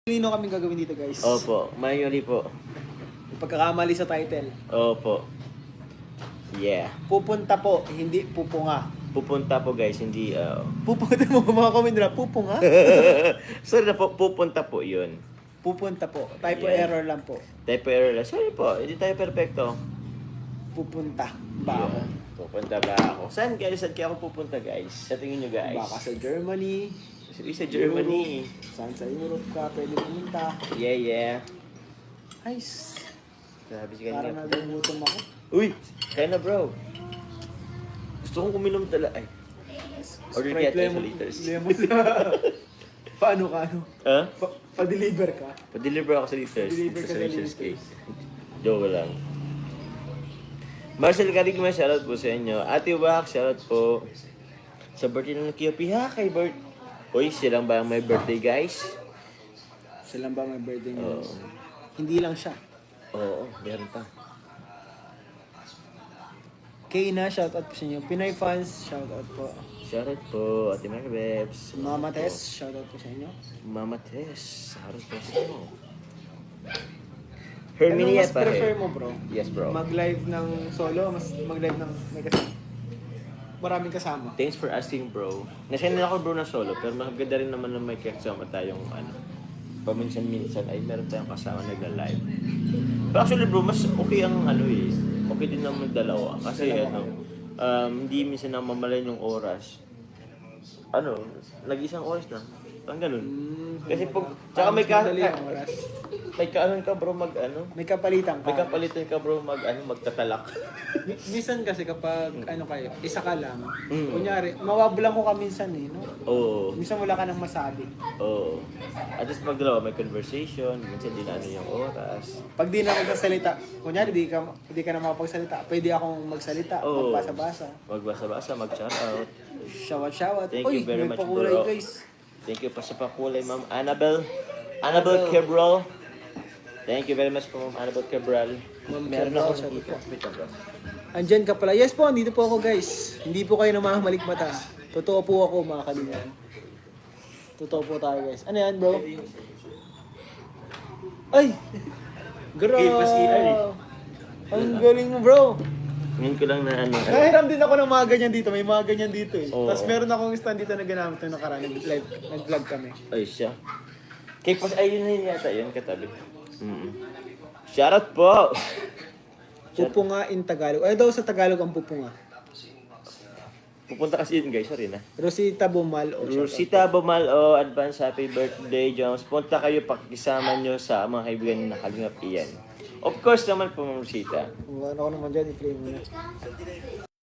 Lino kaming gagawin dito, guys. Opo, mayuri po. Pagkakamali sa title. Opo. Yeah. Pupunta po, hindi pupunga. Pupunta po guys, hindi... Pupunta mo, mga comment nila, pupunga? Sorry na po, pupunta po yun. Pupunta po. Typo Yeah. error lang po. Type error lang. Sorry po, hindi tayo perfecto. Pupunta ba ako? Yeah. Pupunta ba ako? Saan guys? Saan kaya ako pupunta guys? Sa tingin nyo guys? Baka sa Germany. Sa Germany. Saan sa Europe ka, pwede pumunta. Yeah, yeah. Nice. Sabi si Parang kanina. nagugutom ako. Uy! Kaya na bro. Gusto kong uminom talaga. Ay. Order kaya tayo sa liters. Lemon. Paano ka, ano? Ha? Pa-deliver ka? Pa-deliver ako sa liters. Deliver ka Sa sa liters liters. cake. Joke lang. Marcel Carigma, shoutout po sa inyo. Ate Wax, shoutout po. Sa birthday ng Kiyopiha kay Bert. Uy, silang ba ang may birthday guys? Silang ba may birthday niya? Oo. Hindi lang siya. Oo, meron pa. Kayna, shoutout po sa inyo. Pinoy fans, shoutout po. Shoutout po, Ate Maribebs. Mama Tess, shoutout po sa inyo. Mama Tess, shoutout po sa inyo. Ano Herminia mas pa prefer mo, bro? Yes, bro. Mag-live ng solo, mas mag-live ng may kasama? Maraming kasama. Thanks for asking, bro. Nasanay na ako, bro, na solo. Pero maganda rin naman na may kasama tayong, paminsan-minsan ay meron tayong kasama nagla-live. Pero actually, bro, mas okay ang, okay din naman dalawa. Kasi, hindi minsan namamalayan yung oras. Nag-isang oras na. Ang ganun. Kasi pag, tsaka may Madali ang oras. may kaanon ka, bro, May kapalitan ka. may kapalitan ka, bro, magtatalak. Minsan kasi kapag kayo, isa ka lang, Mm. kunyari, mawablang ko ka minsan no? Oo. Minsan wala ka nang masabi. Oo. At least pag dalawa, may conversation, minsan di na yung oras. Pag di na ako magsasalita, kunyari di ka na makapagsalita, pwede akong magsalita, Oo. magbasa-basa. Magbasa-basa, mag-shoutout. Shawat-shawat. Thank you very may much, pakulay, bro. guys. Thank you pa sa pakulay, Ma'am Annabelle. Annabelle Cabral. Thank you very much po, Ma'am Annabelle Cabral. Ma'am Meron Cabral, ako sabi nakita. ko. Wait lang, bro. Andyan ka pala. Yes po, andito po ako, guys. Hindi po kayo namamalik mata. Totoo po ako, mga kalingan. Totoo po tayo, guys. Ano yan, bro? Ay! Okay, pa-CR eh. Ang galing mo, bro. Ngayon ko lang na Nahiram din ako ng mga ganyan dito. May mga ganyan dito eh. Oo. Tapos meron akong stand dito na ginamit ng nakaraan. Nag-vlog kami. Ay, siya. Kay Pas, ayun na yun yata, yun katabi. Shoutout po! Pupunga in Tagalog. Ay daw sa Tagalog ang pupunga. Pupunta kasi yun guys, sorry na. Rosita Bumal o Rosita Bumal, advance happy birthday, Jones. Punta kayo, pakisama nyo sa mga kaibigan na Kalingap iyan. Of course naman po, Ma'am Rosita. Ano ko naman dyan, i-play mo na.